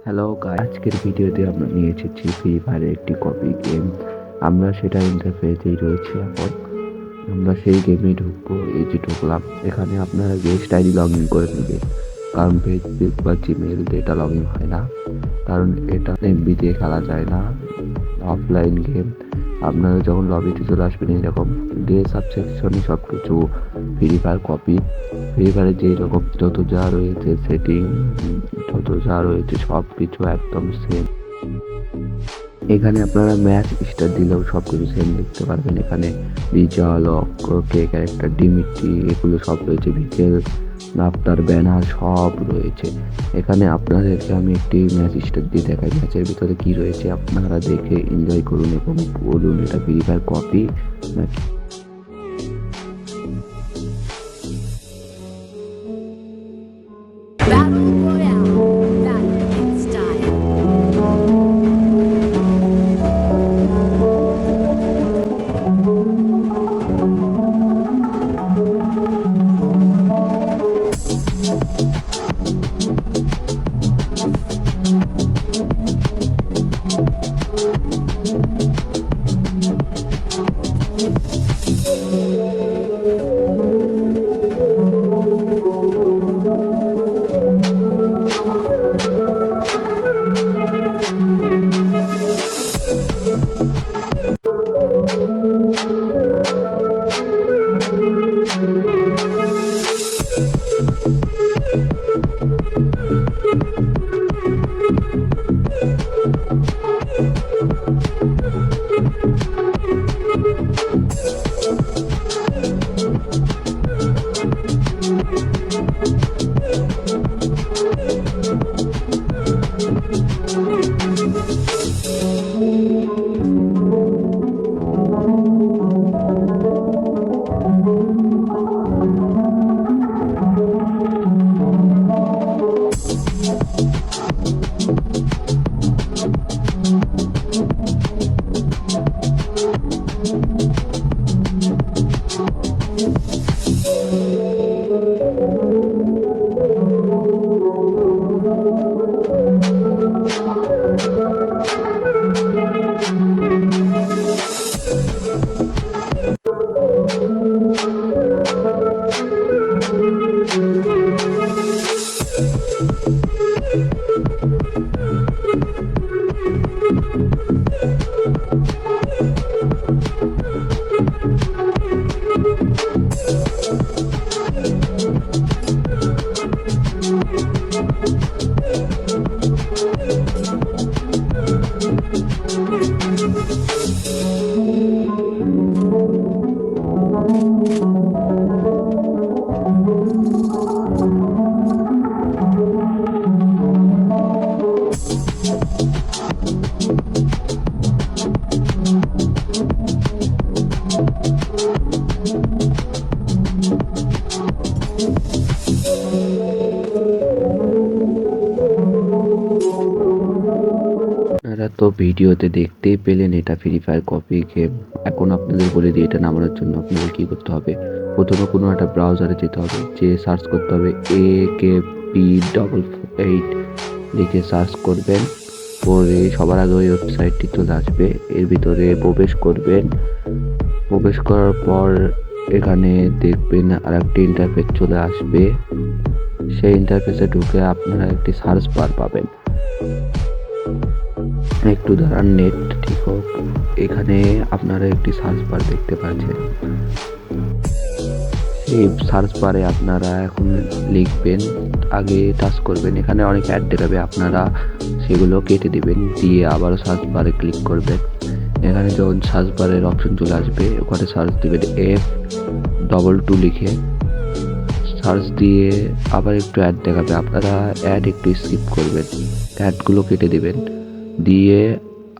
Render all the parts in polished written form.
Hello guys, আজকের ভিডিওতে আমরা নিয়ে এসেছি ফ্রি ফায়ারের একটি কপি গেম। আমরা সেটা ইন্টারফেসেই রয়েছে। এখন আমরা সেই গেমেই ঢুকবো। এই যে ঢুকলাম, এখানে আপনারা গেস্ট আইডি লগ ইন করে নেবে, কারণ ফেসবুক বা জিমেল দিয়ে এটা লগ ইন হয় না, কারণ এটা এমবি দিয়ে খেলা যায় না, অফলাইন গেম। আপনারা যখন লবিতে চলে আসবেন এরকম ডে সাবসেকশনে সব কিছু ফ্রি ফায়ার কপি। ফ্রি ফায়ারে যেই রকম যত যা রয়েছে সেটিং, যত যা রয়েছে সব কিছু একদম সেম। এখানে আপনারা ম্যাচ স্টার দিলেও সব কিছু সেম দেখতে পারবেন। এখানে বিজয়, কে ক্যারেক্টার, ডিমিট্রি, এগুলো সব রয়েছে। ভিজেল, নাফতার, ব্যানার সব রয়েছে। এখানে আপনাদেরকে আমি একটি ম্যাচ স্টার দিয়ে দেখাই ম্যাচের ভিতরে কি রয়েছে। আপনারা দেখে এনজয় করুন এবং বলুন এটা ফ্রি ফায়ার কপি নাকি। Battle Royale. Battle in style. আপনারা তো ভিডিওতে দেখতেই পেলেন এটা ফ্রি ফায়ার কপি গেম। এখন আপনাদের বলে দিই এটা নামানোর জন্য আপনাদের কী করতে হবে। প্রথমে কোনো একটা ব্রাউজারে যেতে হবে, যে সার্চ করতে হবে AKP88 লিখে সার্চ করবেন। করে সবার আগে ওই ওয়েবসাইটটি চলে আসবে, এর ভিতরে প্রবেশ করবেন। প্রবেশ করার পর এখানে দেখবেন আর একটি ইন্টারফেস চলে আসবে। সেই ইন্টারফেসে ঢুকে আপনারা একটি সার্চ বার পাবেন। একটু দাঁড়ান, নেট ঠিক হোক। এখানে আপনারা একটি সার্চ বার দেখতে পাচ্ছেন। এই সার্চ বারে আপনারা এখন লিখবেন, আগে টাচ করবেন, এখানে অনেক অ্যাড দেখাবে, আপনারা সেগুলো কেটে দিবেন, দিয়ে আবারও সার্চ বারে ক্লিক করবেন। এখানে যখন সার্চ বারের অপশন চলে আসবে ওখানে সার্চ দিবেন F22 লিখে সার্চ দিয়ে আবার একটু অ্যাড দেখাবে, আপনারা অ্যাড একটু স্কিপ করবেন, অ্যাডগুলো কেটে দিবেন, দিয়ে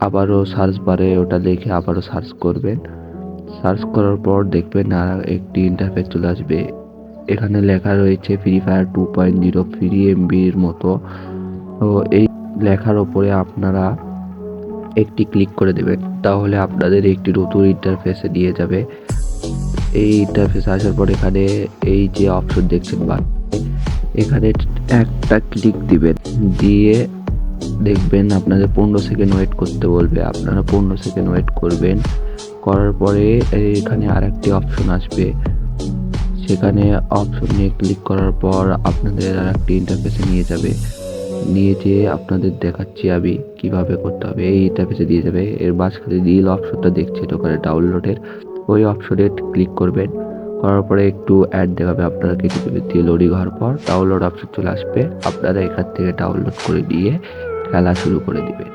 আবারও সার্চ বারে ওটা লিখে আবারও সার্চ করবেন। সার্চ করার পর দেখবেন আর একটি ইন্টারফেস চলে আসবে। এখানে লেখা রয়েছে ফ্রি ফায়ার 2.0 ফ্রি এমবির মতো। তো এই লেখার ওপরে আপনারা একটি ক্লিক করে দেবেন, তাহলে আপনাদের একটি নতুন ইন্টারফেসে নিয়ে যাবে। এই ইন্টারফেসে আসার পর এখানে এই যে অপশন দেখছেন বা এখানে একটা ক্লিক দিবেন, দিয়ে দেখবেন আপনাদের 15 সেকেন্ড ওয়েট করতে বলবে, আপনারা 15 সেকেন্ড ওয়েট করবেন। করার পরে এখানে আরেকটি অপশন আসবে, সেখানে অপশন নিয়ে ক্লিক করার পর আপনাদের আরেকটি ইন্টারফেসে নিয়ে যাবে। নিয়ে যেয়ে আপনাদের দেখাচ্ছি আমি কিভাবে করতে হবে। এই ইন্টারফেসে দিয়ে যাবে, এর মাঝখানে নীল অপশনটা দেখছেন ওখানে ডাউনলোডের, ওই অপশনে ক্লিক করবেন। করার পরে একটু অ্যাড দেখাবে, আপনারা কেটে দেবে দিয়ে লোডিং হওয়ার পর ডাউনলোড অপশন চলে আসবে, আপনারা এখান থেকে ডাউনলোড করে নিয়ে খেলা শুরু করে দিবেন।